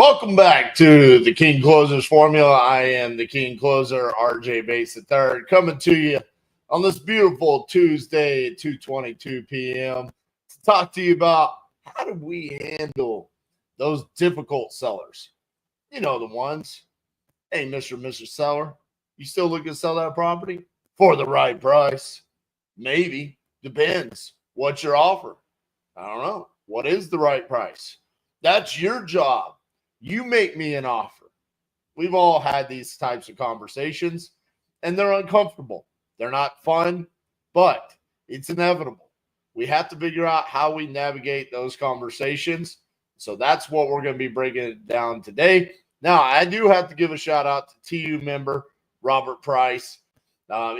Welcome back to the King Closers Formula. I am the King Closer, RJ Bates III, coming to you on this beautiful Tuesday at 2:22 p.m. to talk to you about how do we handle those difficult sellers. You know the ones. Hey, Mr. and Mrs. Seller, you still looking to sell that property for the right price? Maybe. Depends. What's your offer? I don't know. What is the right price? That's your job. You make me an offer. We've all had these types of conversations, and they're uncomfortable. They're not fun, but it's inevitable. We have to figure out how we navigate those conversations. So that's what we're going to be breaking down today. Now, I do have to give a shout out to TU member Robert Price.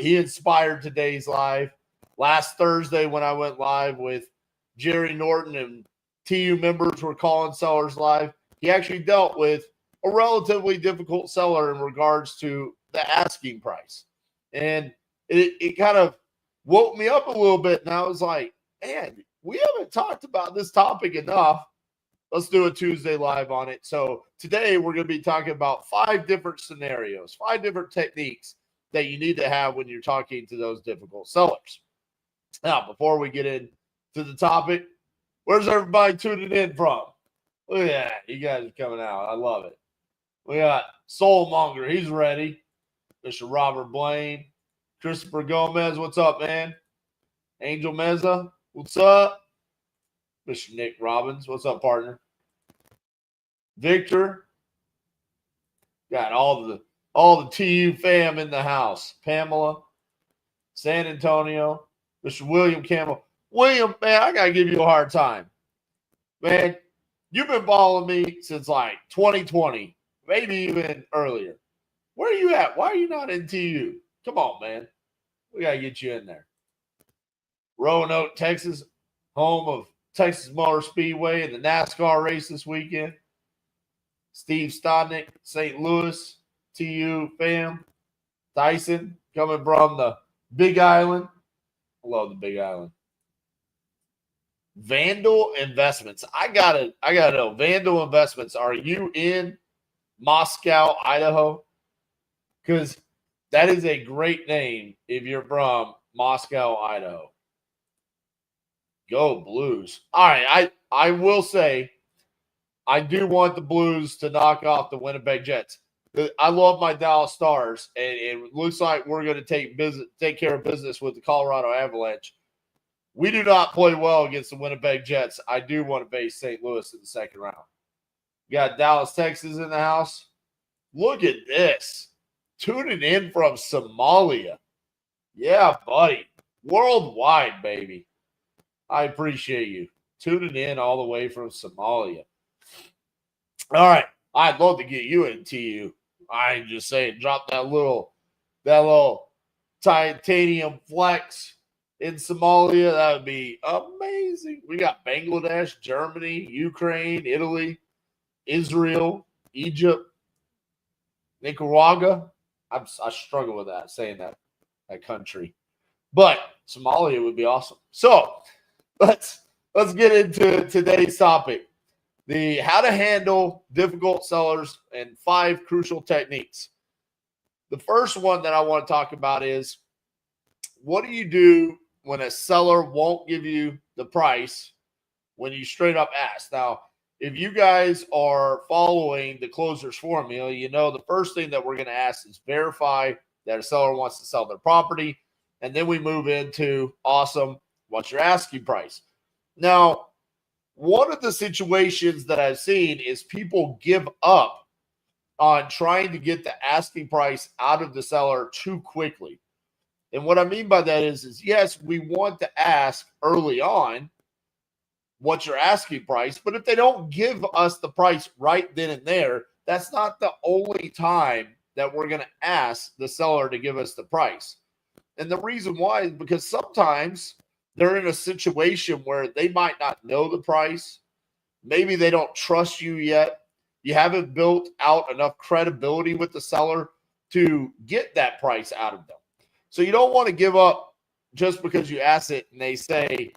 He inspired today's live. Last Thursday when I went live with Jerry Norton and TU members were calling sellers live, he actually dealt with a relatively difficult seller in regards to the asking price. And it kind of woke me up a little bit. And I was like, man, we haven't talked about this topic enough. Let's do a Tuesday live on it. So today we're going to be talking about 5 different scenarios, 5 different techniques that you need to have when you're talking to those difficult sellers. Now, before we get into the topic, where's everybody tuning in from? Look at that. You guys are coming out. I love it. We got Soulmonger. He's ready. Mr. Robert Blaine. Christopher Gomez. What's up, man? Angel Meza. What's up? Mr. Nick Robbins. What's up, partner? Victor. Got all the TU fam in the house. Pamela. San Antonio. Mr. William Campbell. William, man, I got to give you a hard time. Man, you've been following me since like 2020, maybe even earlier. Where are you at? Why are you not in TU? Come on, man. We got to get you in there. Roanoke, Texas, home of Texas Motor Speedway and the NASCAR race this weekend. Steve Stodnick, St. Louis, TU fam. Tyson, coming from the Big Island. I love the Big Island. Vandal Investments. I gotta know. Vandal Investments. Are you in Moscow, Idaho? Because that is a great name if you're from Moscow, Idaho. Go Blues. All right, I will say I do want the Blues to knock off the Winnipeg Jets. I love my Dallas Stars, and it looks like we're going to take care of business with the Colorado Avalanche. We do not play well against the Winnipeg Jets. I do want to face St. Louis in the second round. We got Dallas, Texas in the house. Look at this. Tuning in from Somalia. Yeah, buddy. Worldwide, baby. I appreciate you. Tuning in all the way from Somalia. All right. I'd love to get you into you. I ain't just saying, drop that little titanium flex in Somalia. That would be amazing. We got Bangladesh, Germany, Ukraine, Italy, Israel, Egypt, Nicaragua. I struggle with that, saying that country. But Somalia would be awesome. So let's get into today's topic. The how to handle difficult sellers and 5 crucial techniques. The first one that I want to talk about is, what do you do when a seller won't give you the price when you straight up ask? Now, if you guys are following the closers formula, you know the first thing that we're going to ask is verify that a seller wants to sell their property. And then we move into, awesome, what's your asking price? Now, one of the situations that I've seen is people give up on trying to get the asking price out of the seller too quickly. And what I mean by that is yes, we want to ask early on what's your asking price, but if they don't give us the price right then and there, that's not the only time that we're going to ask the seller to give us the price. And the reason why is because sometimes they're in a situation where they might not know the price. Maybe they don't trust you yet. You haven't built out enough credibility with the seller to get that price out of them. So you don't want to give up just because you ask it and they say,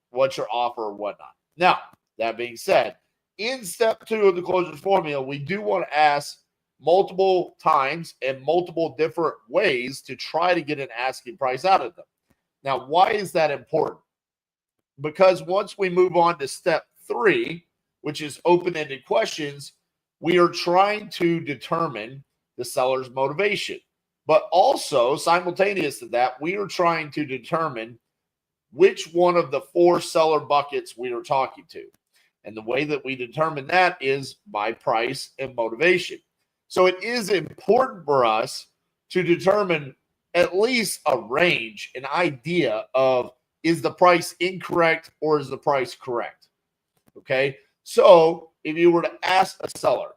what's your offer or whatnot. Now, that being said, In step 2 of the closers formula, we do want to ask multiple times and multiple different ways to try to get an asking price out of them. Now, why is that important? Because once we move on to step 3, which is open-ended questions, we are trying to determine the seller's motivation. But also, simultaneous to that, we are trying to determine which one of the 4 seller buckets we are talking to. And the way that we determine that is by price and motivation. So it is important for us to determine at least a range, an idea of, is the price incorrect or is the price correct? Okay. So if you were to ask a seller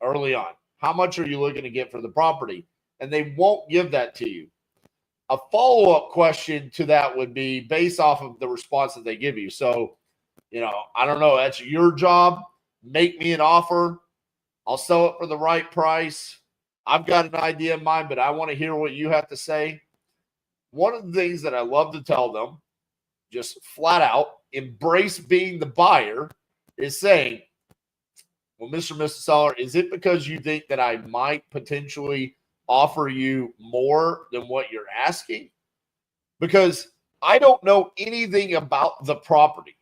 early on, how much are you looking to get for the property? And they won't give that to you. A follow-up question to that would be based off of the response that they give you. So, I don't know, that's your job. Make me an offer. I'll sell it for the right price. I've got an idea in mind, but I want to hear what you have to say. One of the things that I love to tell them, just flat out, embrace being the buyer, is saying, well, Mr. and Mrs. Seller, is it because you think that I might potentially offer you more than what you're asking? Because I don't know anything about the property.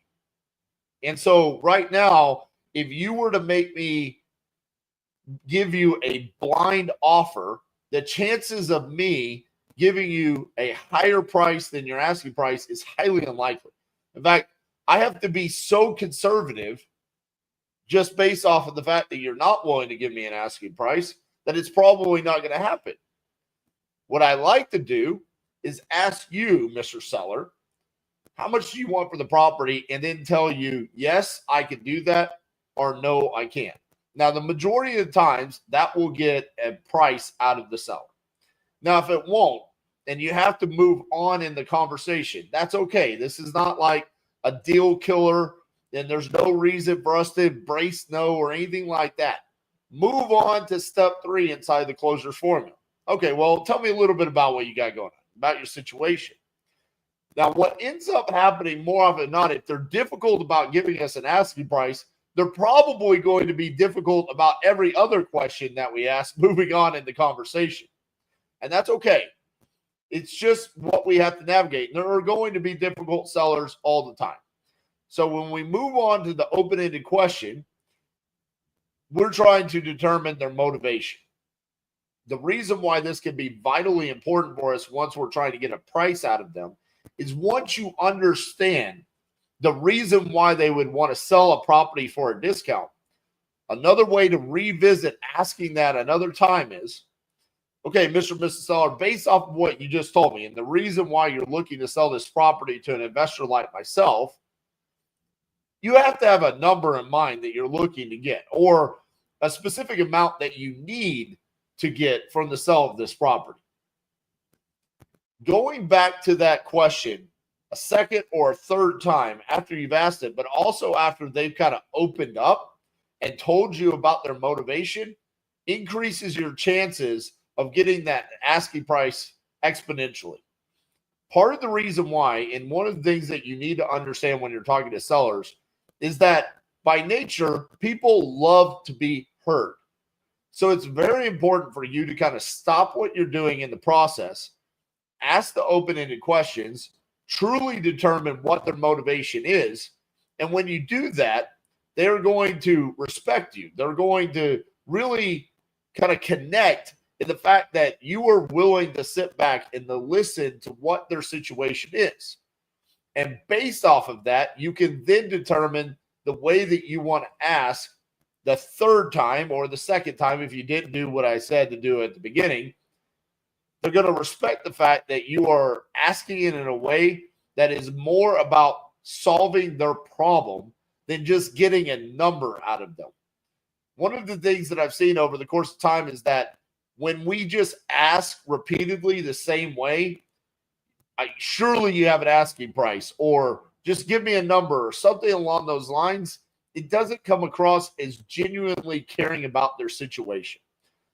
And so right now, if you were to make me give you a blind offer, the chances of me giving you a higher price than your asking price is highly unlikely. In fact, I have to be so conservative just based off of the fact that you're not willing to give me an asking price that it's probably not going to happen. What I like to do is ask you, Mr. Seller, how much do you want for the property? And then tell you, yes, I can do that, or no, I can't. Now, the majority of the times, that will get a price out of the seller. Now, if it won't, and you have to move on in the conversation, that's okay. This is not like a deal killer, and there's no reason for us to embrace no or anything like that. Move on to step 3 inside the closers formula. Okay, well, tell me a little bit about what you got going on, about your situation. Now, what ends up happening more often than not, if they're difficult about giving us an asking price, they're probably going to be difficult about every other question that we ask moving on in the conversation. And that's okay. It's just what we have to navigate. And there are going to be difficult sellers all the time. So when we move on to the open-ended question, we're trying to determine their motivation. The reason why this can be vitally important for us once we're trying to get a price out of them is once you understand the reason why they would want to sell a property for a discount, another way to revisit asking that another time is, okay, Mr. and Mrs. Seller, based off of what you just told me and the reason why you're looking to sell this property to an investor like myself, you have to have a number in mind that you're looking to get, or a specific amount that you need to get from the sale of this property. Going back to that question a second or a third time after you've asked it, but also after they've kind of opened up and told you about their motivation, increases your chances of getting that asking price exponentially. Part of the reason why, and one of the things that you need to understand when you're talking to sellers, is that by nature, people love to be heard. So it's very important for you to kind of stop what you're doing in the process, ask the open-ended questions, truly determine what their motivation is. And when you do that, they're going to respect you. They're going to really kind of connect in the fact that you are willing to sit back and to listen to what their situation is. And based off of that, you can then determine the way that you want to ask the third time or the second time if you didn't do what I said to do at the beginning. They're going to respect the fact that you are asking it in a way that is more about solving their problem than just getting a number out of them. One of the things that I've seen over the course of time is that when we just ask repeatedly the same way, surely you have an asking price, or just give me a number or something along those lines, it doesn't come across as genuinely caring about their situation.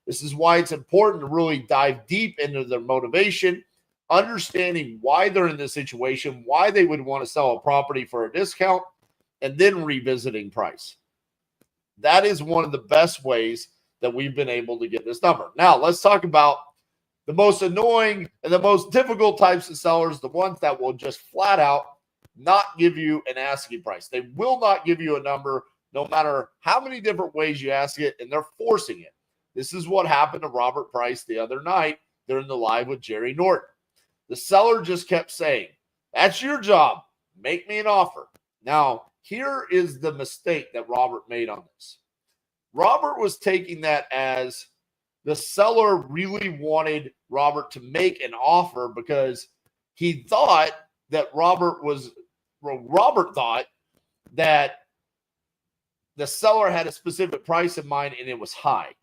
This is why it's important to really dive deep into their motivation, understanding why they're in this situation, why they would want to sell a property for a discount, and then revisiting price. That is one of the best ways that we've been able to get this number. Now, let's talk about the most annoying and the most difficult types of sellers, the ones that will just flat out not give you an asking price. They will not give you a number no matter how many different ways you ask it, and they're forcing it. This is what happened to Robert Price the other night during the live with Jerry Norton. The seller just kept saying, "That's your job. Make me an offer." Now, here is the mistake that Robert made on this. Robert was taking that as the seller really wanted Robert to make an offer because he thought that Robert thought that the seller had a specific price in mind and it was high.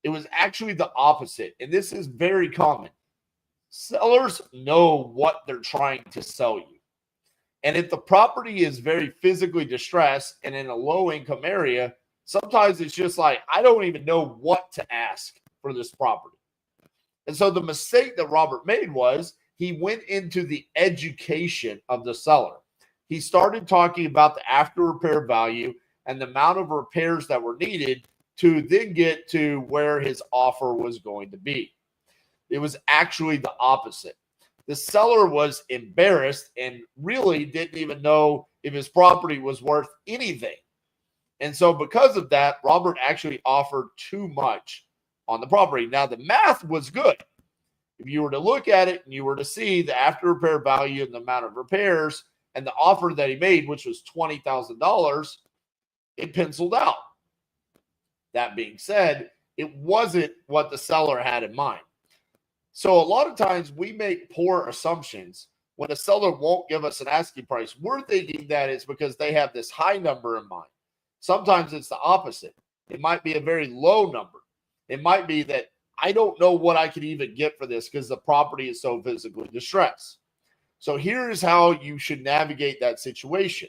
It was actually the opposite. And this is very common. Sellers know what they're trying to sell you. And if the property is very physically distressed and in a low income area, sometimes it's just like, I don't even know what to ask for this property. And so the mistake that Robert made was he went into the education of the seller. He started talking about the after repair value and the amount of repairs that were needed to then get to where his offer was going to be. It was actually the opposite. The seller was embarrassed and really didn't even know if his property was worth anything. And so because of that, Robert actually offered too much on the property. Now, the math was good. If you were to look at it and you were to see the after repair value and the amount of repairs and the offer that he made, which was $20,000, it penciled out. That being said, it wasn't what the seller had in mind. So a lot of times we make poor assumptions when a seller won't give us an asking price. We're thinking that it's because they have this high number in mind. Sometimes it's the opposite. It might be a very low number. It might be that I don't know what I could even get for this because the property is so physically distressed. So here's how you should navigate that situation.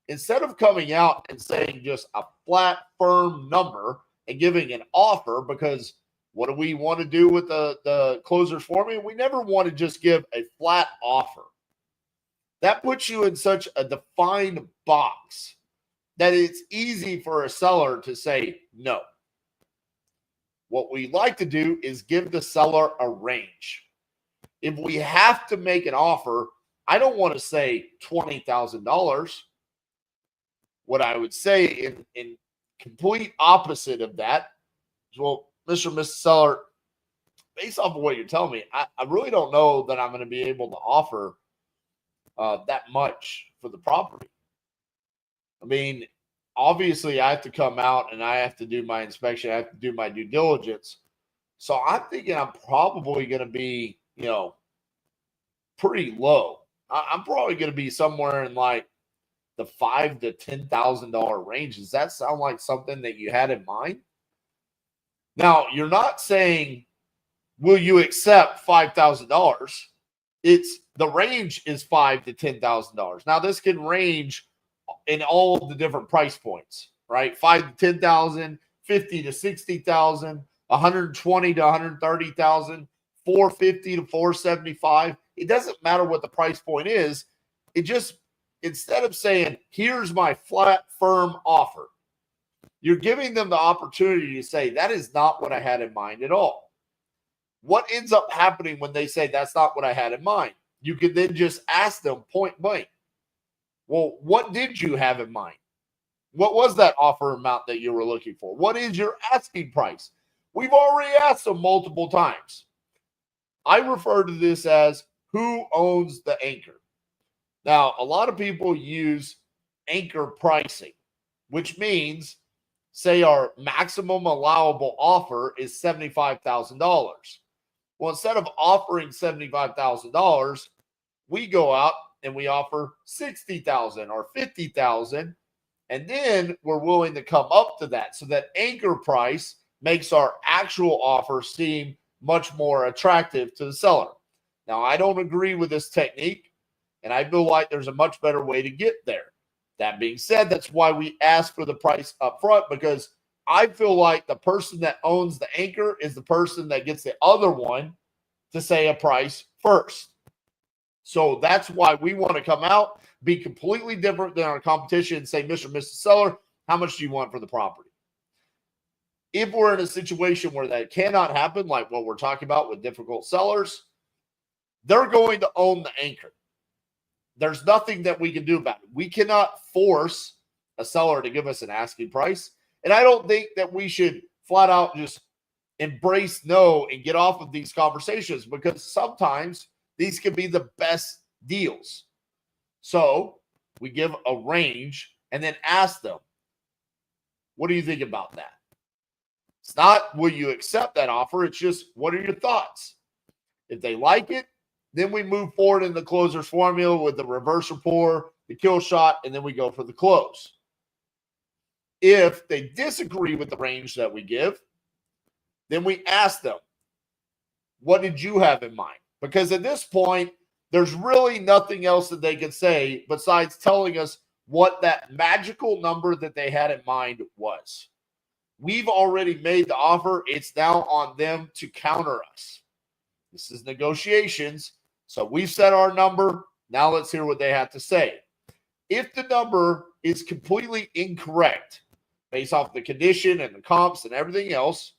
Instead of coming out and saying just a flat, firm number and giving an offer, because what do we want to do with the closer's formula? We never want to just give a flat offer. That puts you in such a defined box that it's easy for a seller to say no. What we like to do is give the seller a range. If we have to make an offer, I don't want to say $20,000. What I would say in complete opposite of that is, well, Mr. and Mrs. Seller, based off of what you're telling me, I really don't know that I'm going to be able to offer that much for the property. I mean, obviously, I have to come out and I have to do my inspection. I have to do my due diligence. So I'm thinking I'm probably going to be, pretty low. I'm probably going to be somewhere in like the $5,000 to $10,000 range. Does that sound like something that you had in mind? Now, you're not saying, will you accept $5,000? It's the range is $5,000 to $10,000. Now, this can range in all of the different price points, right? $5,000 to $10,000, $50,000 to $60,000, $120,000 to $130,000, $450,000 to $475,000. It doesn't matter what the price point is. It just, instead of saying, here's my flat, firm offer, you're giving them the opportunity to say, that is not what I had in mind at all. What ends up happening when they say, that's not what I had in mind? You can then just ask them point blank, well, what did you have in mind? What was that offer amount that you were looking for? What is your asking price? We've already asked them multiple times. I refer to this as who owns the anchor. Now, a lot of people use anchor pricing, which means, say our maximum allowable offer is $75,000. Well, instead of offering $75,000, we go out and we offer $60,000 or $50,000, and then we're willing to come up to that. So that anchor price makes our actual offer seem much more attractive to the seller. Now, I don't agree with this technique, and I feel like there's a much better way to get there. That being said, that's why we ask for the price up front, because I feel like the person that owns the anchor is the person that gets the other one to say a price first. So that's why we want to come out, be completely different than our competition and say, Mr. and Mrs. Seller, how much do you want for the property? If we're in a situation where that cannot happen, like what we're talking about with difficult sellers, they're going to own the anchor. There's nothing that we can do about it. We cannot force a seller to give us an asking price. And I don't think that we should flat out just embrace no and get off of these conversations, because sometimes these can be the best deals. So we give a range and then ask them, what do you think about that? It's not, will you accept that offer? It's just, what are your thoughts? If they like it, then we move forward in the closer's formula with the reverse rapport, the kill shot, and then we go for the close. If they disagree with the range that we give, then we ask them, what did you have in mind? Because at this point, there's really nothing else that they can say besides telling us what that magical number that they had in mind was. We've already made the offer. It's now on them to counter us. This is negotiations. So we've set our number. Now let's hear what they have to say. If the number is completely incorrect, based off the condition and the comps and everything else,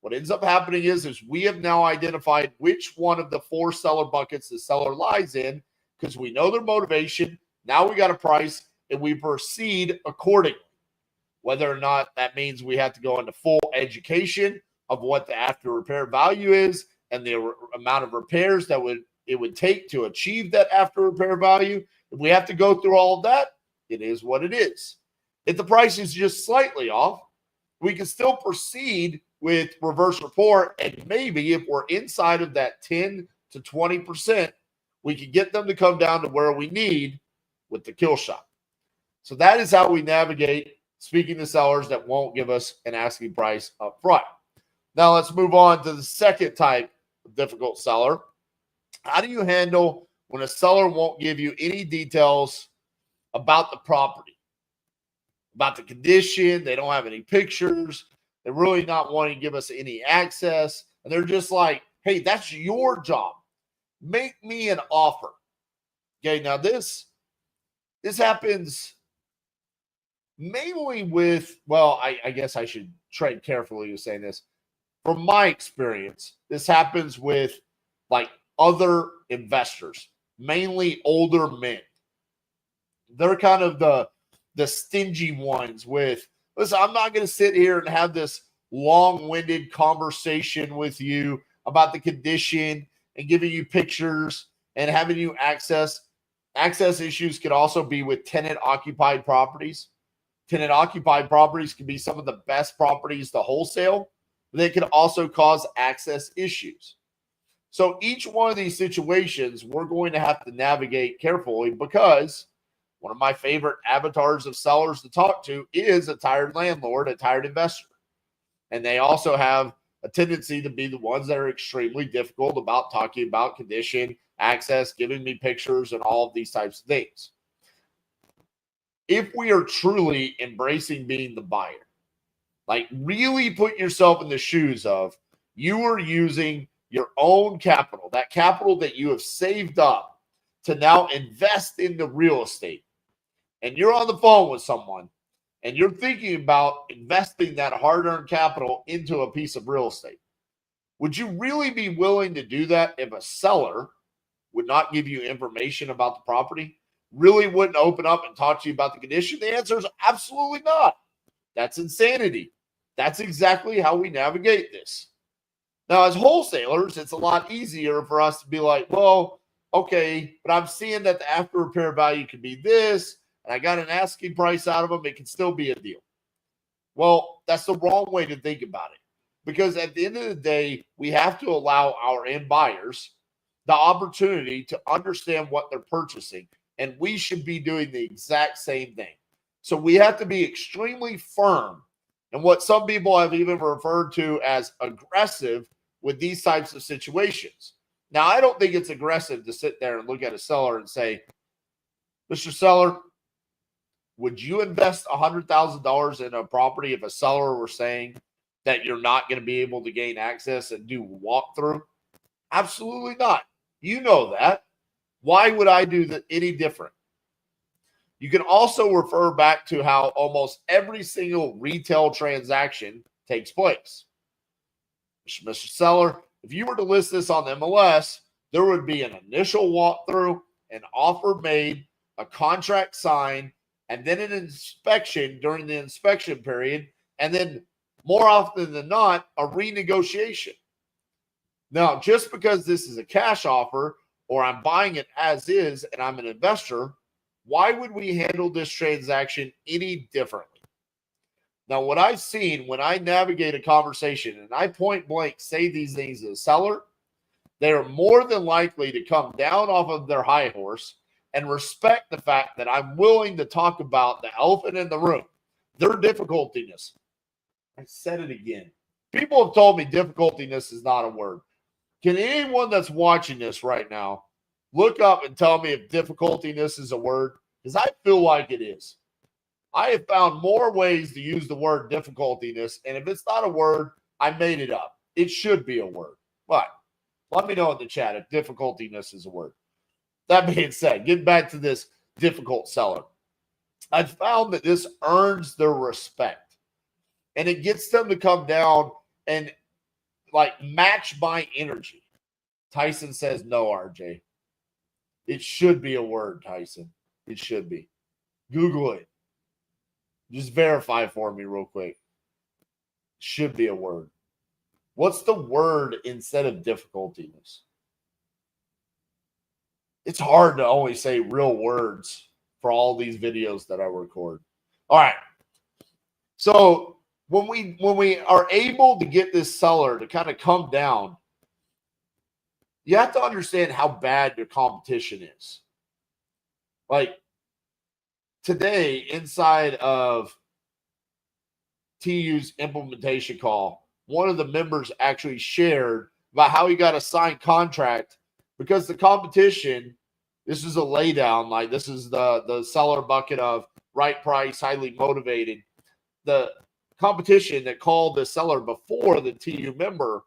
what ends up happening is we have now identified which one of the 4 seller buckets the seller lies in, because we know their motivation. Now we got a price, and we proceed accordingly. Whether or not that means we have to go into full education of what the after repair value is and the amount of repairs that it would take to achieve that after repair value. If we have to go through all of that, it is what it is. If the price is just slightly off, we can still proceed with reverse rapport, and maybe if we're inside of that 10 to 20%, we can get them to come down to where we need with the kill shot. So that is how we navigate speaking to sellers that won't give us an asking price up front. Now let's move on to the second type of difficult seller. How do you handle when a seller won't give you any details about the property, about the condition? They don't have any pictures. They're really not wanting to give us any access. And they're just like, hey, that's your job. Make me an offer. Okay, now this happens mainly with, well, I guess I should tread carefully with saying this. From my experience, this happens with like other investors, mainly older men. They're kind of the stingy ones with, listen, I'm not going to sit here and have this long-winded conversation with you about the condition and giving you pictures and having you access. Access issues could also be with tenant-occupied properties. Tenant-occupied properties can be some of the best properties to wholesale. They can also cause access issues. So each one of these situations, we're going to have to navigate carefully, because one of my favorite avatars of sellers to talk to is a tired landlord, a tired investor. And they also have a tendency to be the ones that are extremely difficult about talking about condition, access, giving me pictures, and all of these types of things. If we are truly embracing being the buyer, like really put yourself in the shoes of, you are using your own capital, that capital that you have saved up to now invest into real estate. And you're on the phone with someone and you're thinking about investing that hard-earned capital into a piece of real estate. Would you really be willing to do that if a seller would not give you information about the property, really wouldn't open up and talk to you about the condition? The answer is absolutely not. That's insanity. That's exactly how we navigate this. Now, as wholesalers, it's a lot easier for us to be like, well, okay, but I'm seeing that the after repair value could be this, and I got an asking price out of them. It can still be a deal. Well, that's the wrong way to think about it, because at the end of the day, we have to allow our end buyers the opportunity to understand what they're purchasing, and we should be doing the exact same thing. So we have to be extremely firm, and what some people have even referred to as aggressive with these types of situations. Now, I don't think it's aggressive to sit there and look at a seller and say, Mr. Seller, would you invest $100,000 in a property if a seller were saying that you're not going to be able to gain access and do walkthrough? Absolutely not. You know that. Why would I do that any different? You can also refer back to how almost every single retail transaction takes place. Mr. Seller, if you were to list this on the MLS, there would be an initial walkthrough, an offer made, a contract signed, and then an inspection during the inspection period, and then more often than not, a renegotiation. Now, just because this is a cash offer or I'm buying it as is and I'm an investor, why would we handle this transaction any differently? Now, what I've seen when I navigate a conversation and I point blank say these things to the seller, they are more than likely to come down off of their high horse and respect the fact that I'm willing to talk about the elephant in the room, their difficultiness. I said it again. People have told me difficultiness is not a word. Can anyone that's watching this right now look up and tell me if difficultiness is a word? Because I feel like it is. I have found more ways to use the word difficultiness, and if it's not a word, I made it up. It should be a word. But let me know in the chat if difficultiness is a word. That being said, getting back to this difficult seller, I've found that this earns their respect, and it gets them to come down and like match my energy. Tyson says no, RJ. It should be a word, Tyson. It should be. Google it. Just verify for me real quick. Should be a word. What's the word instead of difficultiness? It's hard to always say real words for all these videos that I record. All right. So when we are able to get this seller to kind of come down, you have to understand how bad your competition is. Like today, inside of TU's implementation call, one of the members actually shared about how he got a signed contract because the competition, this is a laydown, like this is the seller bucket of right price, highly motivated. The competition that called the seller before the TU member,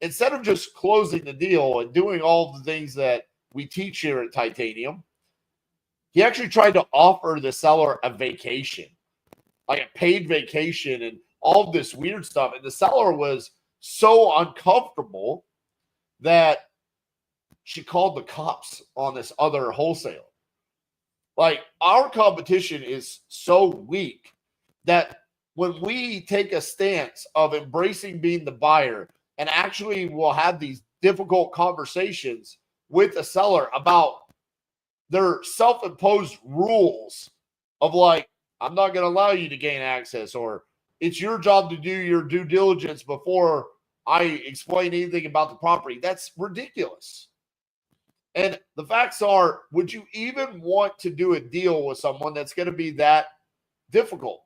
instead of just closing the deal and doing all the things that we teach here at Titanium, he actually tried to offer the seller a vacation, like a paid vacation and all this weird stuff. And the seller was so uncomfortable that she called the cops on this other wholesaler. Like, our competition is so weak that when we take a stance of embracing being the buyer and actually will have these difficult conversations with the seller about their self-imposed rules of like, I'm not going to allow you to gain access, or it's your job to do your due diligence before I explain anything about the property. That's ridiculous. And the facts are, would you even want to do a deal with someone that's going to be that difficult?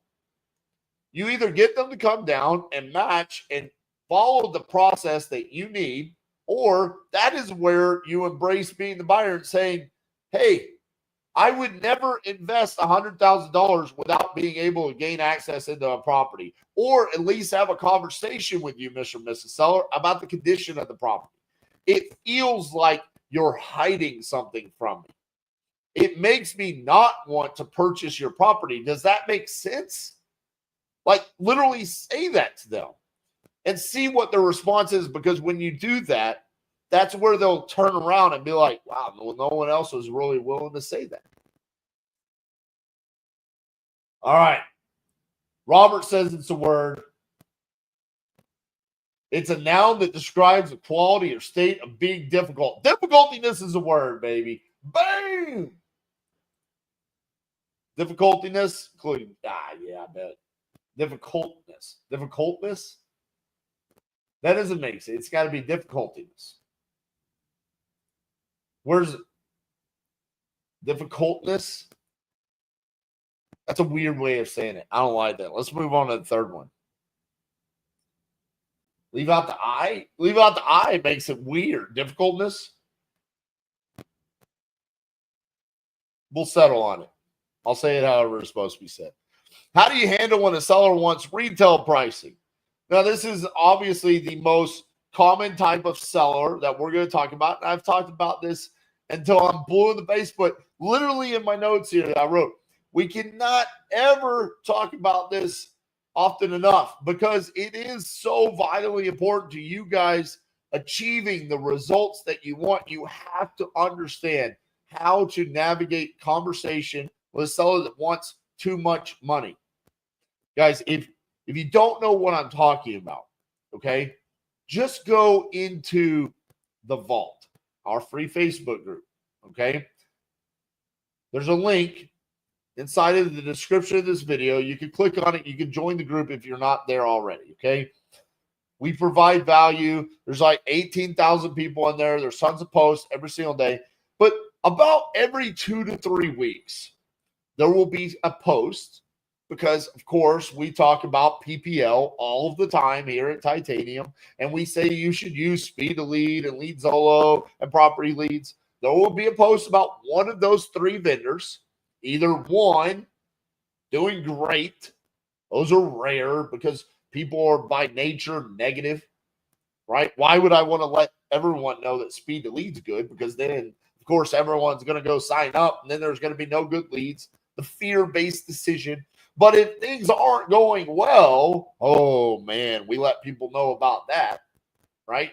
You either get them to come down and match and follow the process that you need, or that is where you embrace being the buyer and saying, hey, I would never invest $100,000 without being able to gain access into a property, or at least have a conversation with you, Mr. and Mrs. Seller, about the condition of the property. It feels like you're hiding something from me. It makes me not want to purchase your property. Does that make sense? Like, literally say that to them and see what their response is, because when you do that, that's where they'll turn around and be like, wow, no one else was really willing to say that. All right. Robert says it's a word. It's a noun that describes the quality or state of being difficult. Difficultiness is a word, baby. Boom! Difficultiness, including, yeah, I bet. Difficultness. Difficultness? That doesn't make sense. It's got to be difficultiness. Where's difficultness? That's a weird way of saying it. I don't like that. Let's move on to the third one. Leave out the I. Leave out the I makes it weird. Difficultness. We'll settle on it. I'll say it however it's supposed to be said. How do you handle when a seller wants retail pricing? Now, this is obviously the most common type of seller that we're going to talk about. And I've talked about this until I'm blue in the face, but literally in my notes here that I wrote, we cannot ever talk about this often enough because it is so vitally important to you guys achieving the results that you want. You have to understand how to navigate conversation with a seller that wants too much money. Guys, if you don't know what I'm talking about, okay, just go into the vault, our free Facebook group, okay? There's a link inside of the description of this video. You can click on it. You can join the group if you're not there already, okay? We provide value. There's like 18,000 people in there. There's tons of posts every single day. But about every 2 to 3 weeks, there will be a post because, of course, we talk about PPL all of the time here at Titanium, and we say you should use Speed to Lead and Lead Zolo and Property Leads. There will be a post about one of those 3 vendors, either one doing great. Those are rare because people are by nature negative, right? Why would I want to let everyone know that Speed to Lead's good? Because then, of course, everyone's going to go sign up, and then there's going to be no good leads. The fear-based decision. But if things aren't going well, oh, man, we let people know about that, right?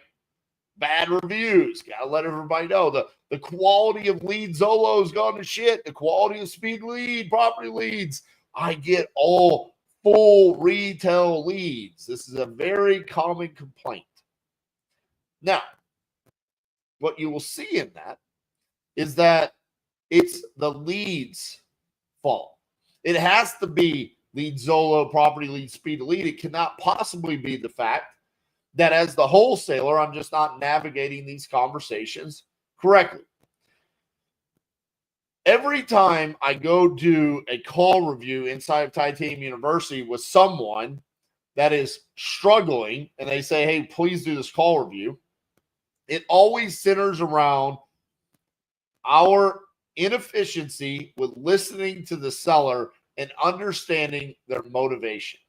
Bad reviews. Got to let everybody know. The quality of Lead Zolo's gone to shit. The quality of Speed Lead, Property Leads. I get all full retail leads. This is a very common complaint. Now, what you will see in that is that it's the leads' fault. It has to be Lead Zolo, Property Lead, Speed to Lead. It cannot possibly be the fact that as the wholesaler, I'm just not navigating these conversations correctly. Every time I go do a call review inside of Titanium University with someone that is struggling and they say, hey, please do this call review, it always centers around our inefficiency with listening to the seller and understanding their motivation.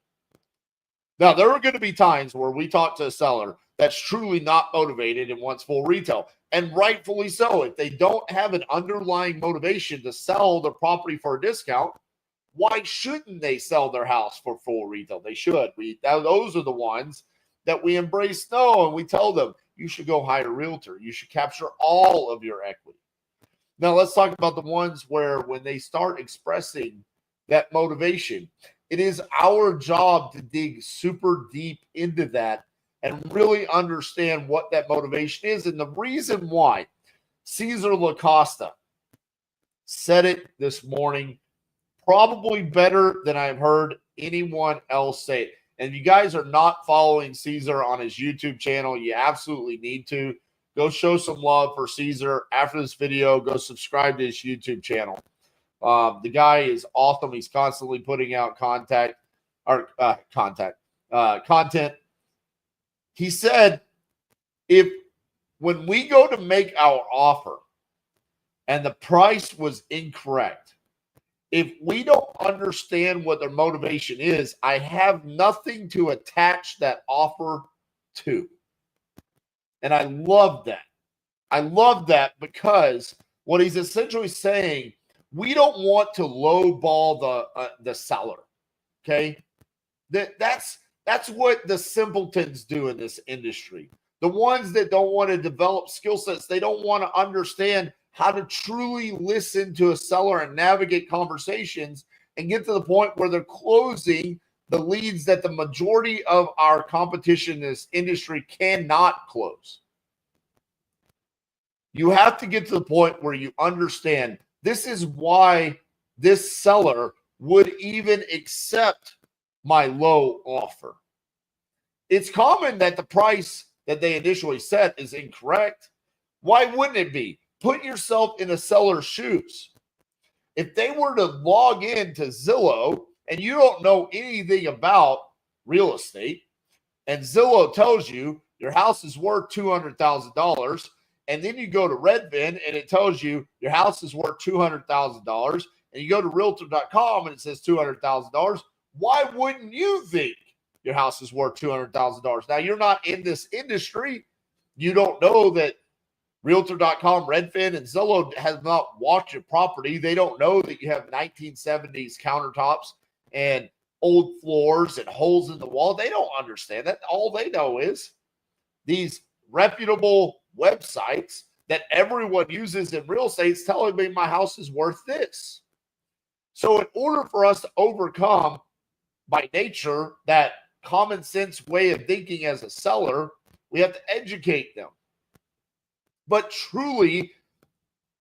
Now, there are going to be times where we talk to a seller that's truly not motivated and wants full retail, and rightfully so. If they don't have an underlying motivation to sell their property for a discount, why shouldn't they sell their house for full retail? They should. Those are the ones that we embrace no, and we tell them, you should go hire a realtor. You should capture all of your equity. Now, let's talk about the ones where when they start expressing that motivation, it is our job to dig super deep into that and really understand what that motivation is. And the reason why Cesar Lacosta said it this morning, probably better than I've heard anyone else say it. And if you guys are not following Cesar on his YouTube channel, you absolutely need to. Go show some love for Cesar. After this video, go subscribe to his YouTube channel. The guy is awesome. He's constantly putting out content. He said, when we go to make our offer and the price was incorrect, if we don't understand what their motivation is, I have nothing to attach that offer to. And I love that. I love that because what he's essentially saying, we don't want to lowball the seller. Okay, that's what the simpletons do in this industry. The ones that don't want to develop skill sets, they don't want to understand how to truly listen to a seller and navigate conversations and get to the point where they're closing the leads that the majority of our competition in this industry cannot close. You have to get to the point where you understand this is why this seller would even accept my low offer. It's common that the price that they initially set is incorrect. Why wouldn't it be? Put yourself in a seller's shoes. If they were to log in to Zillow and you don't know anything about real estate, and Zillow tells you your house is worth $200,000, and then you go to Redfin and it tells you your house is worth $200,000, and you go to realtor.com and it says $200,000, why wouldn't you think your house is worth $200,000? Now, you're not in this industry. You don't know that realtor.com, Redfin, and Zillow has not walked your property. They don't know that you have 1970s countertops and old floors and holes in the wall. They don't understand that. All they know is these reputable websites that everyone uses in real estate is telling me my house is worth this. So in order for us to overcome by nature that common sense way of thinking as a seller, we have to educate them. But truly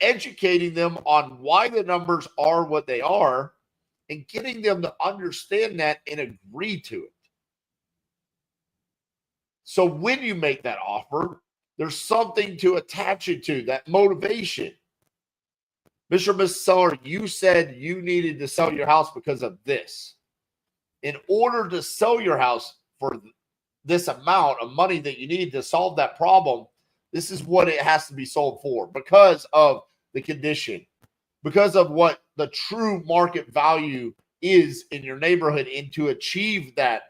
educating them on why the numbers are what they are and getting them to understand that and agree to it. So when you make that offer, there's something to attach it to, that motivation. Mr. or Mrs. Seller, you said you needed to sell your house because of this. In order to sell your house for this amount of money that you need to solve that problem, this is what it has to be sold for because of the condition, because of what the true market value is in your neighborhood. And to achieve that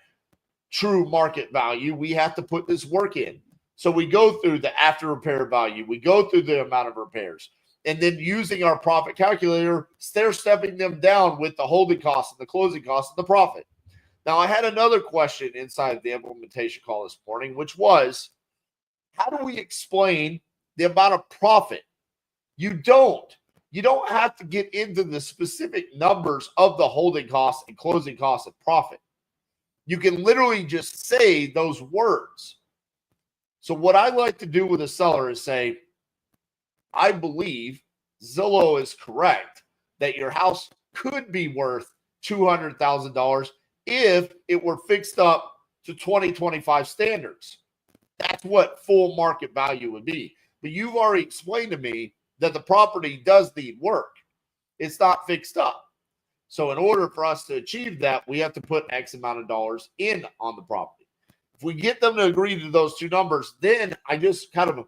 true market value, we have to put this work in. So we go through the after repair value, we go through the amount of repairs, and then using our profit calculator, stair-stepping them down with the holding costs and the closing costs and the profit. Now, I had another question inside the implementation call this morning, which was, how do we explain the amount of profit? You don't have to get into the specific numbers of the holding costs and closing costs of profit. You can literally just say those words. So what I like to do with a seller is say, I believe Zillow is correct that your house could be worth $200,000 if it were fixed up to 2025 standards. That's what full market value would be. But you've already explained to me that the property does need work. It's not fixed up. So in order for us to achieve that, we have to put X amount of dollars in on the property. If we get them to agree to those two numbers, then I just kind of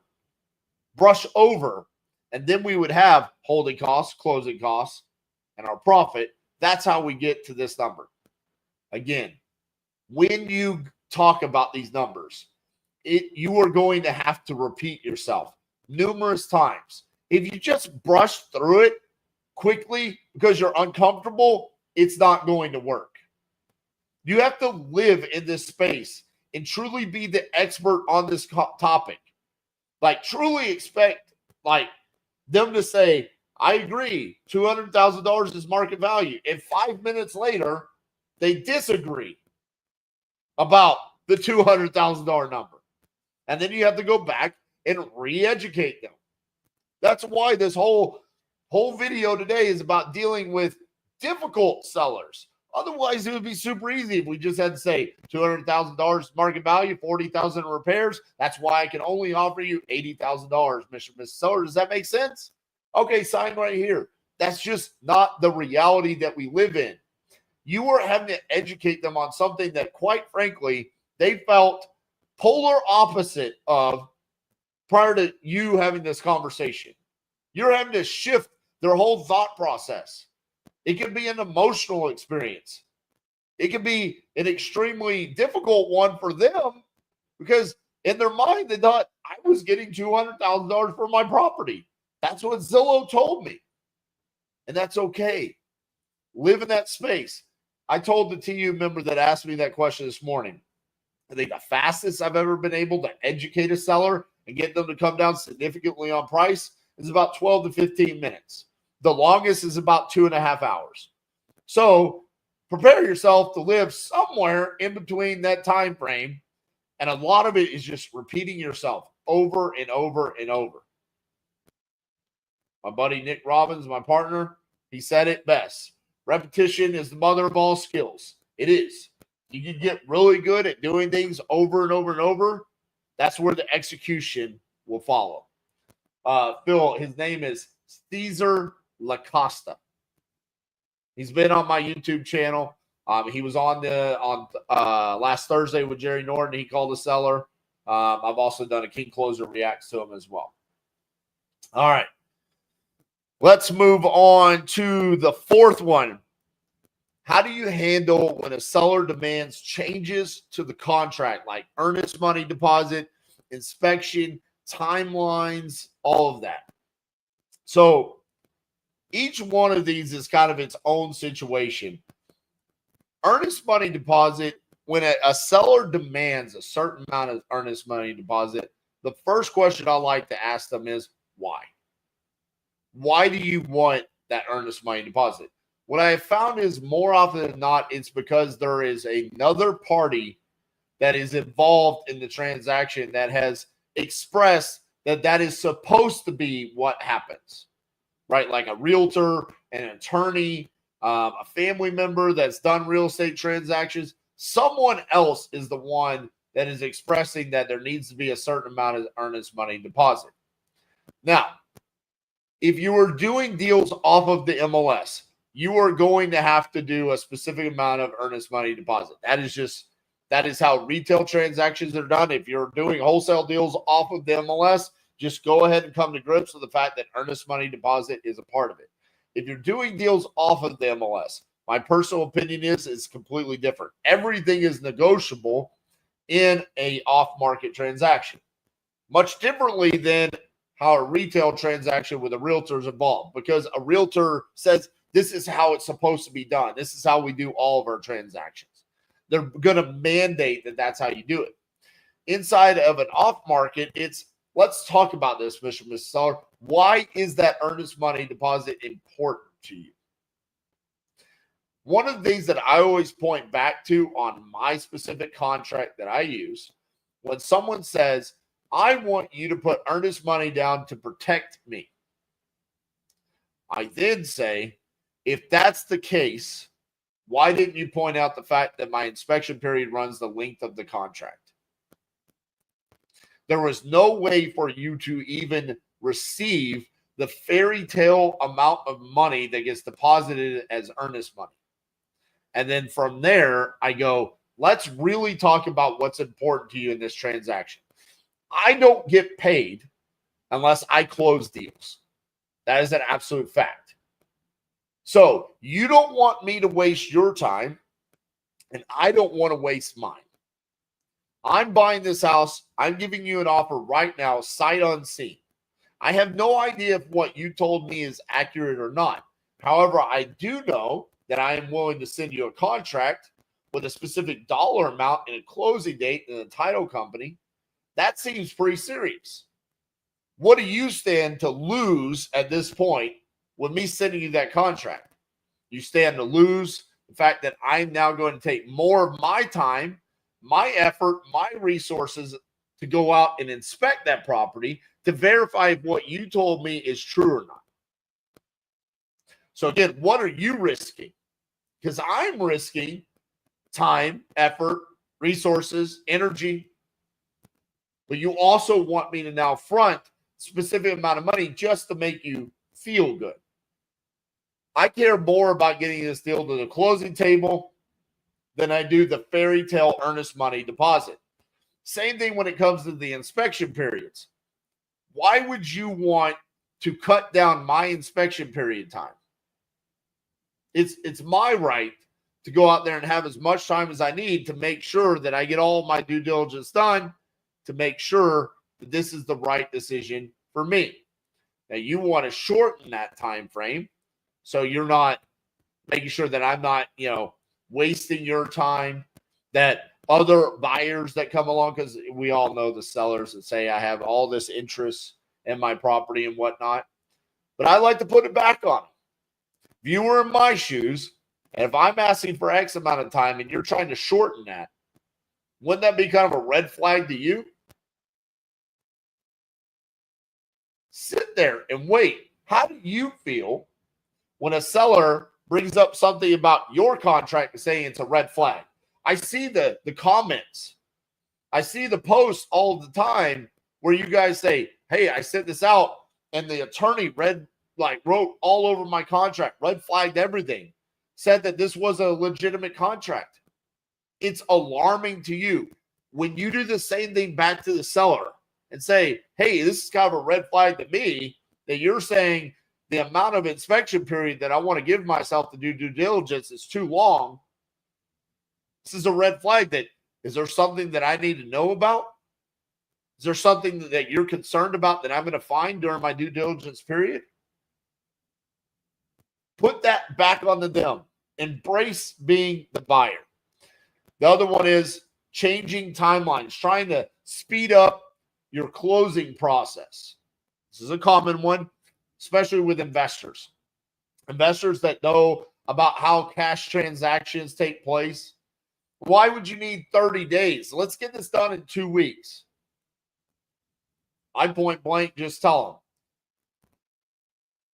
brush over, and then we would have holding costs, closing costs, and our profit. That's how we get to this number. Again, when you talk about these numbers, you are going to have to repeat yourself numerous times. If you just brush through it quickly because you're uncomfortable, it's not going to work. You have to live in this space and truly be the expert on this topic. Like, truly expect them to say, I agree, $200,000 is market value. And 5 minutes later, they disagree about the $200,000 number. And then you have to go back and re-educate them. That's why this whole video today is about dealing with difficult sellers. Otherwise, it would be super easy if we just had to say $200,000 market value, $40,000 in repairs. That's why I can only offer you $80,000, Mr. and Mrs. Seller. Does that make sense? Okay, sign right here. That's just not the reality that we live in. You are having to educate them on something that, quite frankly, they felt polar opposite of prior to you having this conversation. You're having to shift their whole thought process. It can be an emotional experience. It can be an extremely difficult one for them because in their mind, they thought I was getting $200,000 for my property. That's what Zillow told me. And that's okay. Live in that space. I told the TU member that asked me that question this morning, I think the fastest I've ever been able to educate a seller and get them to come down significantly on price is about 12 to 15 minutes. The longest is about 2.5 hours. So prepare yourself to live somewhere in between that time frame. And a lot of it is just repeating yourself over and over and over. My buddy Nick Robbins, my partner, he said it best. Repetition is the mother of all skills. It is. You can get really good at doing things over and over and over. That's where the execution will follow. Phil, his name is Cesar LaCosta. He's been on my YouTube channel. He was on last Thursday with Jerry Norton. He called a seller. I've also done a King Closer reacts to him as well. All right. Let's move on to the fourth one. How do you handle when a seller demands changes to the contract, like earnest money deposit, inspection, timelines, all of that? So each one of these is kind of its own situation. Earnest money deposit, when a seller demands a certain amount of earnest money deposit, the first question I like to ask them is, why? Why do you want that earnest money deposit? What I have found is more often than not, it's because there is another party that is involved in the transaction that has expressed that that is supposed to be what happens, right? Like a realtor, an attorney, a family member that's done real estate transactions. Someone else is the one that is expressing that there needs to be a certain amount of earnest money deposit. Now, if you are doing deals off of the MLS, you are going to have to do a specific amount of earnest money deposit. That is how retail transactions are done. If you're doing wholesale deals off of the MLS, just go ahead and come to grips with the fact that earnest money deposit is a part of it. If you're doing deals off of the MLS, my personal opinion is it's completely different. Everything is negotiable in a off-market transaction, much differently than how a retail transaction with a realtor is involved, because a realtor says this is how it's supposed to be done. This is how we do all of our transactions. They're going to mandate that that's how you do it. Inside of an off-market, it's, let's talk about this, Mr. and Mrs. Seller. Why is that earnest money deposit important to you? One of the things that I always point back to on my specific contract that I use, when someone says, I want you to put earnest money down to protect me, I then say, if that's the case, why didn't you point out the fact that my inspection period runs the length of the contract? There was no way for you to even receive the fairy tale amount of money that gets deposited as earnest money. And then from there, I go, let's really talk about what's important to you in this transaction. I don't get paid unless I close deals. That is an absolute fact. So you don't want me to waste your time, and I don't want to waste mine. I'm buying this house. I'm giving you an offer right now, sight unseen. I have no idea if what you told me is accurate or not. However, I do know that I am willing to send you a contract with a specific dollar amount and a closing date and a title company. That seems pretty serious. What do you stand to lose at this point with me sending you that contract? You stand to lose the fact that I'm now going to take more of my time, my effort, my resources to go out and inspect that property to verify if what you told me is true or not. So again, what are you risking? Because I'm risking time, effort, resources, energy. But you also want me to now front a specific amount of money just to make you feel good. I care more about getting this deal to the closing table than I do the fairy tale earnest money deposit. Same thing when it comes to the inspection periods. Why would you want to cut down my inspection period time? It's my right to go out there and have as much time as I need to make sure that I get all my due diligence done, to make sure that this is the right decision for me. Now, you want to shorten that time frame so you're not making sure that I'm not, wasting your time, that other buyers that come along, because we all know the sellers that say I have all this interest in my property and whatnot. But I like to put it back on them. If you were in my shoes, and if I'm asking for X amount of time and you're trying to shorten that, wouldn't that be kind of a red flag to you? Sit there and wait. How do you feel when a seller brings up something about your contract and saying it's a red flag? I see the comments. I see the posts all the time where you guys say, hey, I sent this out and the attorney wrote all over my contract, red flagged everything, said that this was a legitimate contract. It's alarming to you when you do the same thing back to the seller and say, hey, this is kind of a red flag to me that you're saying the amount of inspection period that I want to give myself to do due diligence is too long. This is a red flag. Is there something that I need to know about? Is there something that you're concerned about that I'm going to find during my due diligence period? Put that back on them. Embrace being the buyer. The other one is changing timelines, trying to speed up your closing process. This is a common one, especially with investors. Investors that know about how cash transactions take place. Why would you need 30 days? Let's get this done in 2 weeks. I point blank just tell them,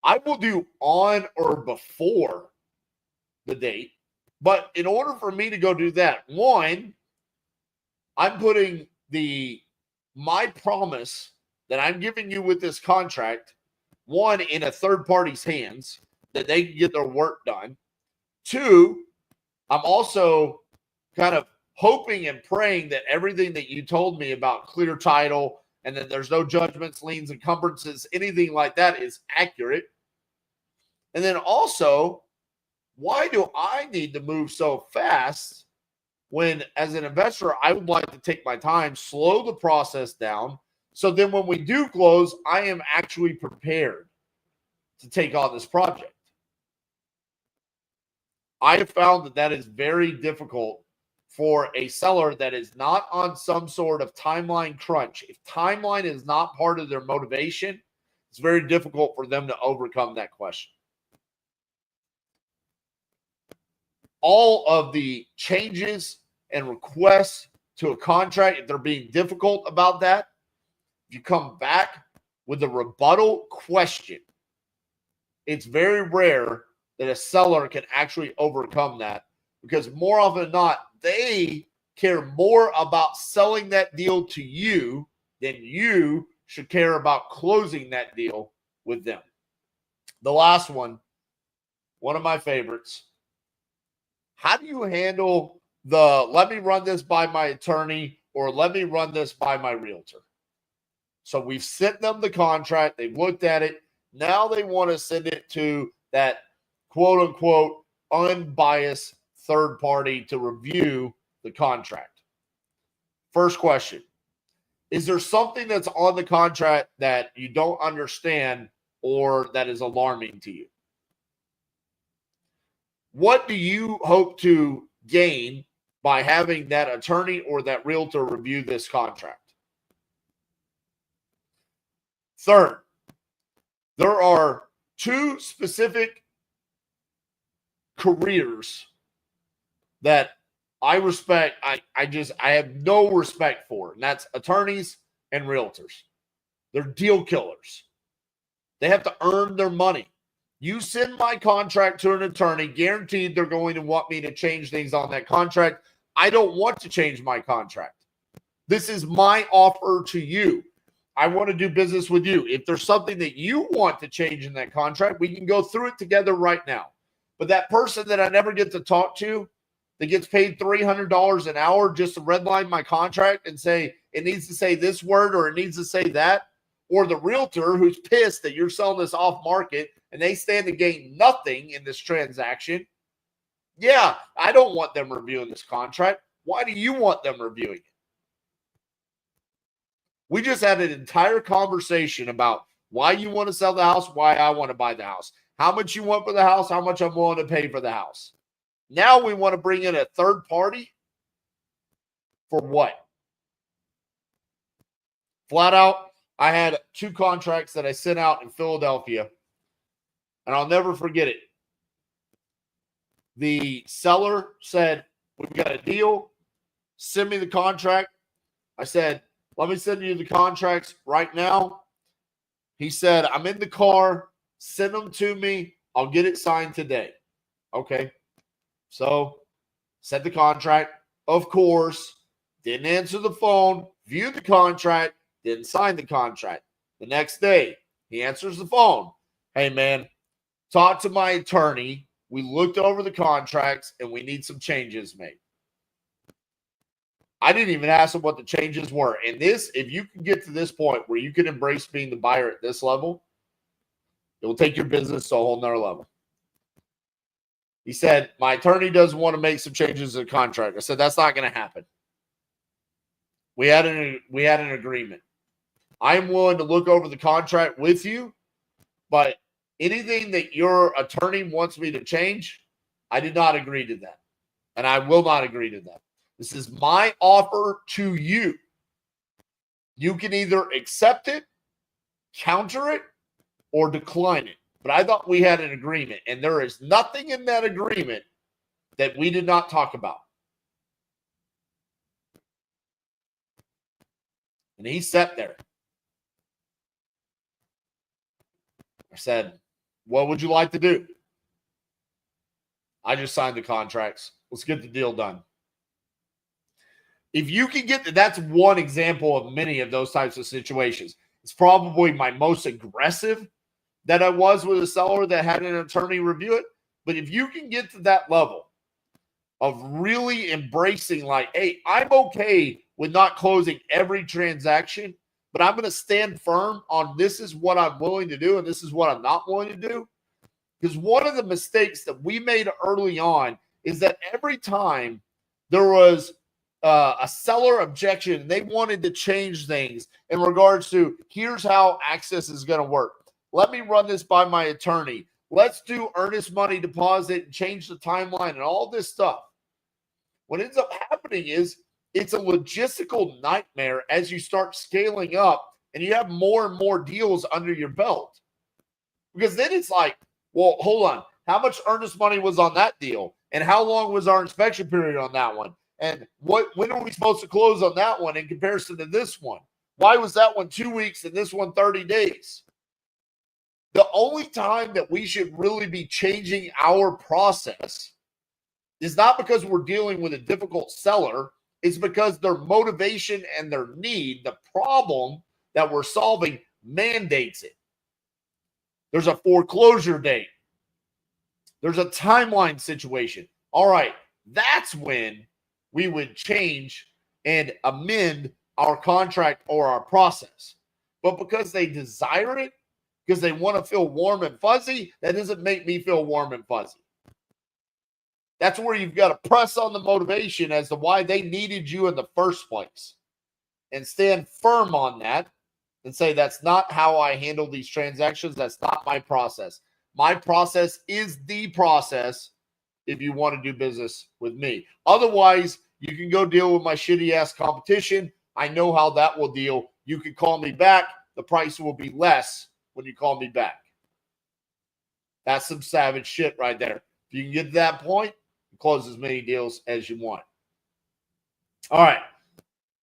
I will do on or before the date. But in order for me to go do that, one, I'm putting my promise that I'm giving you with this contract, one, in a third party's hands that they can get their work done. Two, I'm also kind of hoping and praying that everything that you told me about clear title and that there's no judgments, liens, encumbrances, anything like that is accurate. And then also, why do I need to move so fast when, as an investor, I would like to take my time, slow the process down, so then when we do close, I am actually prepared to take on this project? I have found that that is very difficult for a seller that is not on some sort of timeline crunch. If timeline is not part of their motivation, it's very difficult for them to overcome that question. All of the changes and requests to a contract, if they're being difficult about that, if you come back with a rebuttal question, it's very rare that a seller can actually overcome that, because more often than not, they care more about selling that deal to you than you should care about closing that deal with them. The last one of my favorites. How do you handle the let me run this by my attorney or let me run this by my realtor? So we've sent them the contract. They've looked at it. Now they want to send it to that quote unquote unbiased third party to review the contract. First question: is there something that's on the contract that you don't understand or that is alarming to you? What do you hope to gain by having that attorney or that realtor review this contract? Third, there are two specific careers that I respect. I have no respect for, and that's attorneys and realtors. They're deal killers. They have to earn their money. You send my contract to an attorney, guaranteed they're going to want me to change things on that contract. I don't want to change my contract. This is my offer to you. I want to do business with you. If there's something that you want to change in that contract, we can go through it together right now. But that person that I never get to talk to, that gets paid $300 an hour just to redline my contract and say it needs to say this word or it needs to say that, or the realtor who's pissed that you're selling this off market and they stand to gain nothing in this transaction. Yeah, I don't want them reviewing this contract. Why do you want them reviewing it? We just had an entire conversation about why you want to sell the house, why I want to buy the house, how much you want for the house, how much I'm willing to pay for the house. Now we want to bring in a third party for what? Flat out, I had 2 contracts that I sent out in Philadelphia, and I'll never forget it. The seller said, we've got a deal. Send me the contract. I said, let me send you the contracts right now. He said, I'm in the car. Send them to me. I'll get it signed today. Okay. So, sent the contract. Of course, didn't answer the phone. Viewed the contract. Didn't sign the contract. The next day, he answers the phone. Hey, man, talked to my attorney. We looked over the contracts, and we need some changes made. I didn't even ask him what the changes were. And this, if you can get to this point where you can embrace being the buyer at this level, it will take your business to a whole nother level. He said, my attorney doesn't want to make some changes to the contract. I said, that's not going to happen. We had an agreement. I'm willing to look over the contract with you, but anything that your attorney wants me to change, I did not agree to that. And I will not agree to that. This is my offer to you. You can either accept it, counter it, or decline it. But I thought we had an agreement, and there is nothing in that agreement that we did not talk about. And he sat there. I said, what would you like to do? I just signed the contracts. Let's get the deal done. If you can get that's one example of many of those types of situations. It's probably my most aggressive that I was with a seller that had an attorney review it. But if you can get to that level of really embracing, like, hey, I'm okay with not closing every transaction, but I'm going to stand firm on this is what I'm willing to do and this is what I'm not willing to do. Because one of the mistakes that we made early on is that every time there was a seller objection, they wanted to change things in regards to here's how access is going to work. Let me run this by my attorney. Let's do earnest money deposit and change the timeline and all this stuff. What ends up happening is it's a logistical nightmare as you start scaling up and you have more and more deals under your belt. Because then it's like, well, hold on. How much earnest money was on that deal? And how long was our inspection period on that one? And when are we supposed to close on that one in comparison to this one? Why was that one 2 weeks and this one 30 days? The only time that we should really be changing our process is not because we're dealing with a difficult seller. It's because their motivation and their need, the problem that we're solving, mandates it. There's a foreclosure date. There's a timeline situation. All right, that's when we would change and amend our contract or our process. But because they desire it, because they want to feel warm and fuzzy, that doesn't make me feel warm and fuzzy. That's where you've got to press on the motivation as to why they needed you in the first place and stand firm on that and say, that's not how I handle these transactions. That's not my process. My process is the process if you want to do business with me. Otherwise, you can go deal with my shitty ass competition. I know how that will deal. You can call me back. The price will be less when you call me back. That's some savage shit right there. If you can get to that point, close as many deals as you want. All right.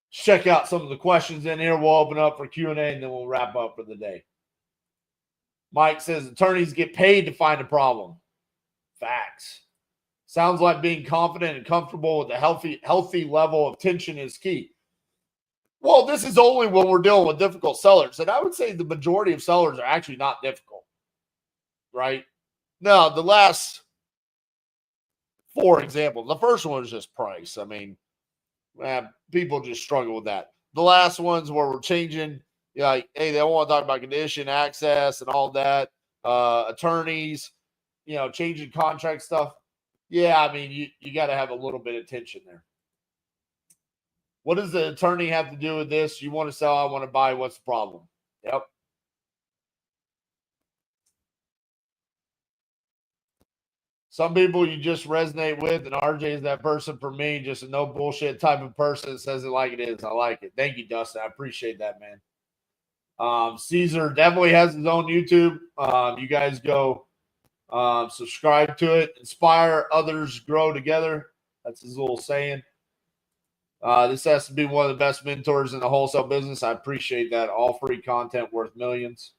Check out some of the questions in here. We'll open up for Q&A and then we'll wrap up for the day. Mike says attorneys get paid to find a problem. Facts. Sounds like being confident and comfortable with a healthy level of tension is key. Well, this is only when we're dealing with difficult sellers. And I would say the majority of sellers are actually not difficult. Right? No, the last 4 examples. The first one is just price. I mean, people just struggle with that. The last ones where we're changing, like, hey, they don't want to talk about condition, access, and all that. Attorneys, changing contract stuff. Yeah, I mean, you got to have a little bit of tension there. What does the attorney have to do with this? You want to sell, I want to buy. What's the problem? Yep. Some people you just resonate with, and RJ is that person for me, just a no bullshit type of person that says it like it is. I like it. Thank you, Dustin. I appreciate that, man. Caesar definitely has his own YouTube. You guys go subscribe to it. Inspire others, grow together. That's his little saying. This has to be one of the best mentors in the wholesale business. I appreciate that. All free content worth millions.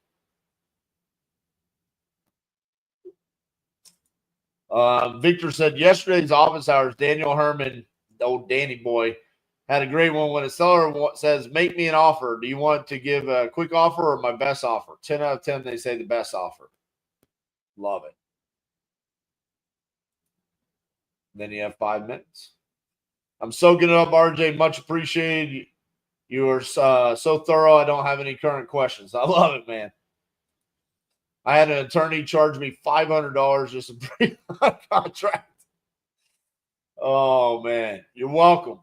Victor said yesterday's office hours, Daniel Herman, the old Danny boy, had a great one when a seller says, make me an offer. Do you want to give a quick offer or my best offer? 10 out of 10, they say the best offer. Love it. Then you have 5 minutes. I'm soaking it up, RJ. Much appreciated. You are so thorough. I don't have any current questions. I love it, man. I had an attorney charge me $500 just to bring a contract. Oh, man. You're welcome.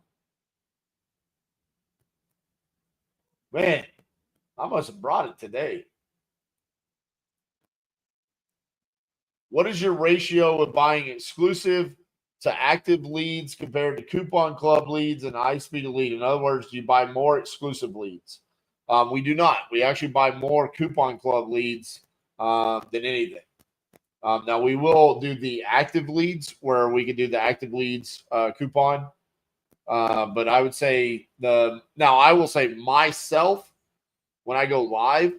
Man, I must have brought it today. What is your ratio of buying exclusive to active leads compared to coupon club leads and high speed lead? In other words, do you buy more exclusive leads? We do not. We actually buy more coupon club leads than anything. Now, we will do the active leads where we can do the active leads coupon. But I would say I will say myself, when I go live,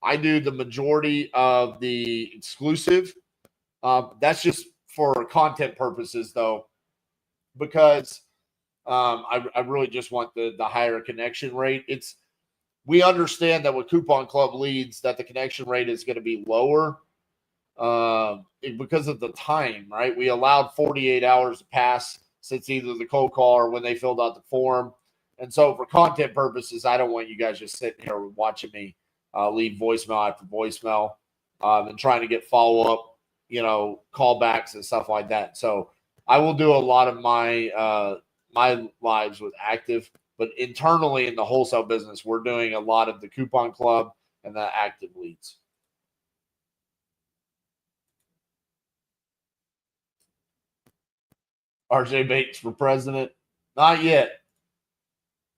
I do the majority of the exclusive. That's just for content purposes, though, because I really just want the higher connection rate. We understand that with coupon club leads that the connection rate is going to be lower because of the time, right? We allowed 48 hours to pass since either the cold call or when they filled out the form. And so for content purposes, I don't want you guys just sitting here watching me leave voicemail after voicemail and trying to get follow-up, callbacks and stuff like that. So I will do a lot of my my lives with active, but internally in the wholesale business, we're doing a lot of the coupon club and the active leads. RJ Bates for president? Not yet.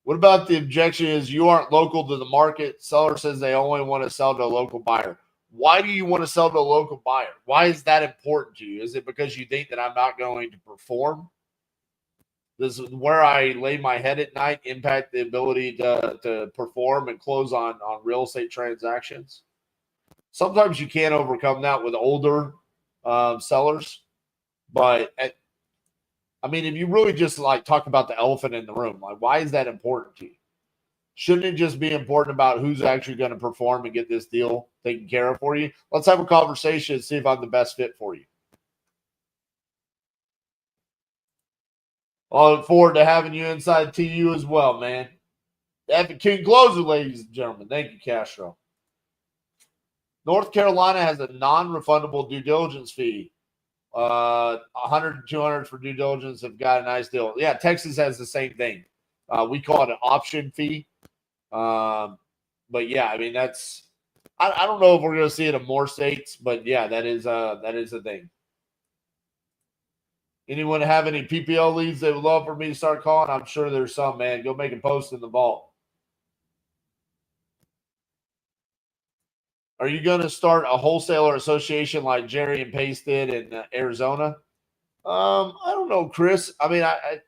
What about the objection is you aren't local to the market? Seller says they only want to sell to a local buyer. Why do you want to sell to a local buyer? Why is that important to you? Is it because you think that I'm not going to perform? This is where I lay my head at night, impact the ability to perform and close on real estate transactions. Sometimes you can't overcome that with older sellers. But, if you really just talk about the elephant in the room, why is that important to you? Shouldn't it just be important about who's actually going to perform and get this deal taken care of for you? Let's have a conversation and see if I'm the best fit for you. I look forward to having you inside TU as well, man. Epic King closer, ladies and gentlemen. Thank you, Castro. North Carolina has a non-refundable due diligence fee. 100 and 200 for due diligence have got a nice deal. Yeah, Texas has the same thing. We call it an option fee. But yeah, that's I don't know if we're going to see it in more states, but yeah, that is a thing. Anyone have any PPL leads they would love for me to start calling? I'm sure there's some, man. Go make a post in the vault. Are you going to start a wholesaler association like Jerry and Pace did in Arizona? I don't know, Chris. I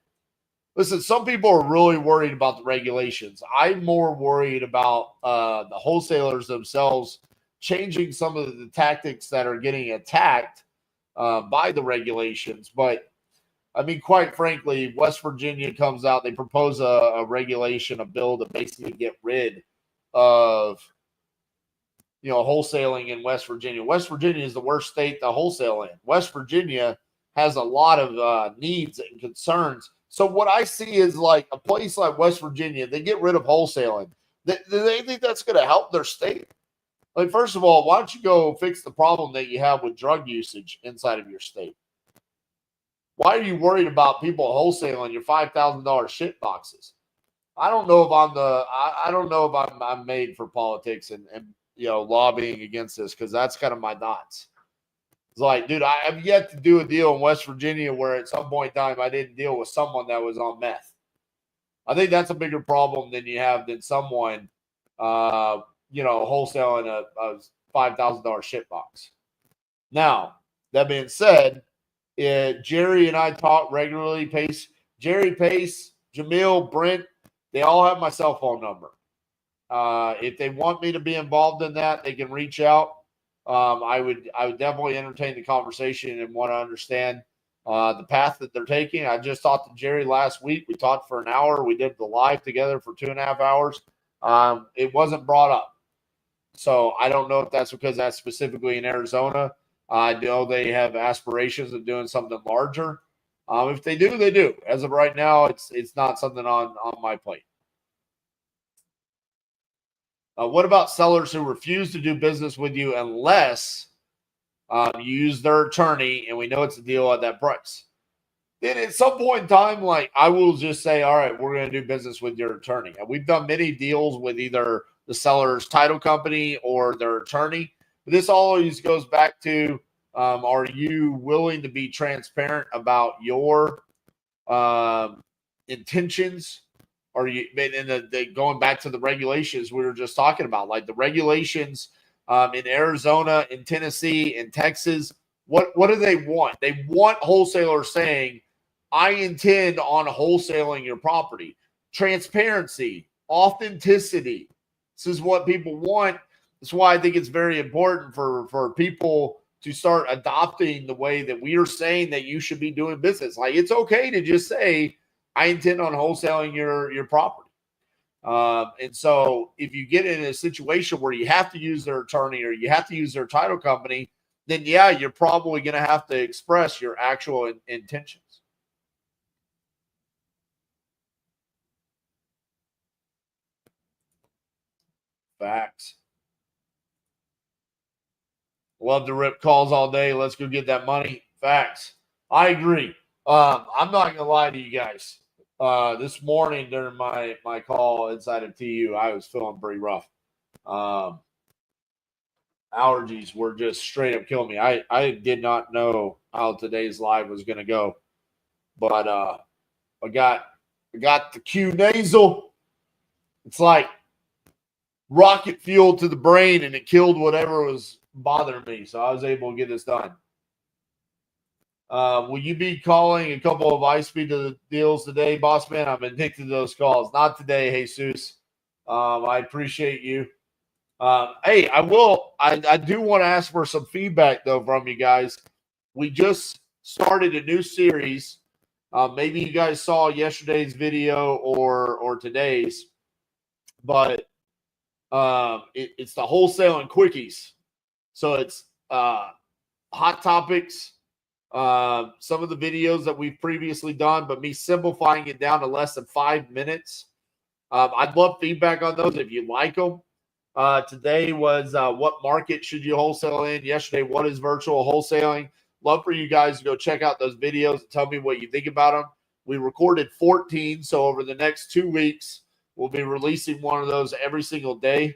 listen, some people are really worried about the regulations. I'm more worried about the wholesalers themselves changing some of the tactics that are getting attacked by the regulations. But quite frankly, West Virginia comes out, they propose a regulation, a bill to basically get rid of, wholesaling in West Virginia. West Virginia is the worst state to wholesale in. West Virginia has a lot of needs and concerns. So what I see is a place like West Virginia, they get rid of wholesaling. Do they think that's going to help their state? First of all, why don't you go fix the problem that you have with drug usage inside of your state? Why are you worried about people wholesaling your $5,000 shit boxes? I don't know if I don't know if I'm made for politics and lobbying against this, because that's kind of my thoughts. It's dude, I have yet to do a deal in West Virginia where at some point in time I didn't deal with someone that was on meth. I think that's a bigger problem than someone wholesaling a $5,000 shit box. Now, that being said, Jerry and I talk regularly. Jerry, Pace, Jamil, Brent, they all have my cell phone number. If they want me to be involved in that, they can reach out. I would definitely entertain the conversation and want to understand the path that they're taking. I just talked to Jerry last week. We talked for an hour. We did the live together for 2.5 hours. It wasn't brought up. So I don't know if that's because that's specifically in Arizona. I know they have aspirations of doing something larger. If they do, they do. As of right now, it's not something on my plate. What about sellers who refuse to do business with you unless you use their attorney and we know it's a deal at that price? Then at some point in time, I will just say, all right, we're going to do business with your attorney. And we've done many deals with either the seller's title company or their attorney. But this always goes back to Are you willing to be transparent about your intentions? Are you, and going back to the regulations we were just talking about, like the regulations in Arizona, in Tennessee, in Texas, what do they want? They want wholesalers saying, I intend on wholesaling your property. Transparency, authenticity. This is what people want. That's why I think it's very important for people to start adopting the way that we are saying that you should be doing business. Like, it's okay to just say, I intend on wholesaling your property. And so if you get in a situation where you have to use their attorney or you have to use their title company, then yeah, you're probably going to have to express your actual intentions. Facts. Love to rip calls all day. Let's go get that money. Facts. I agree. I'm not gonna lie to you guys. This morning during my call inside of TU, I was feeling pretty rough. Allergies were just straight up killing me. I did not know how today's live was gonna go, but I got the Q nasal. It's like rocket fuel to the brain, and it killed whatever was bothering me. So I was able to get this done. Will you be calling a couple of high-speed deals today, boss man? I'm addicted to those calls. Not today, Jesus. I appreciate you. Hey, I will. I do want to ask for some feedback, though, from you guys. We just started a new series. Maybe you guys saw yesterday's video or today's, but it's the wholesaling quickies. So it's hot topics, some of the videos that we've previously done, but me simplifying it down to less than 5 minutes. I'd love feedback on those if you like them. Today was what market should you wholesale in? Yesterday, what is virtual wholesaling? Love for you guys to go check out those videos and tell me what you think about them. We recorded 14, so over the next 2 weeks, we'll be releasing one of those every single day.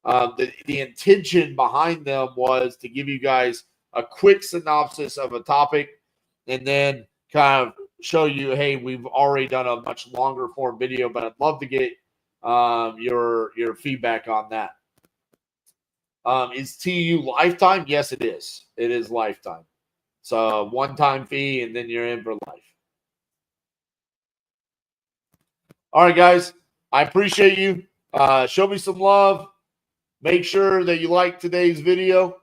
The intention behind them was to give you guys a quick synopsis of a topic and then kind of show you, hey, we've already done a much longer form video, but I'd love to get your feedback on that. Is TU lifetime? Yes, it is. It is lifetime. It's a one-time fee, and then you're in for life. All right, guys. I appreciate you. Show me some love. Make sure that you like today's video.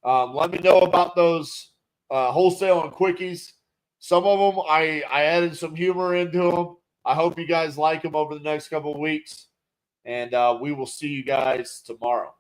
Let me know about those wholesale and quickies. Some of them, I added some humor into them. I hope you guys like them over the next couple of weeks. And we will see you guys tomorrow.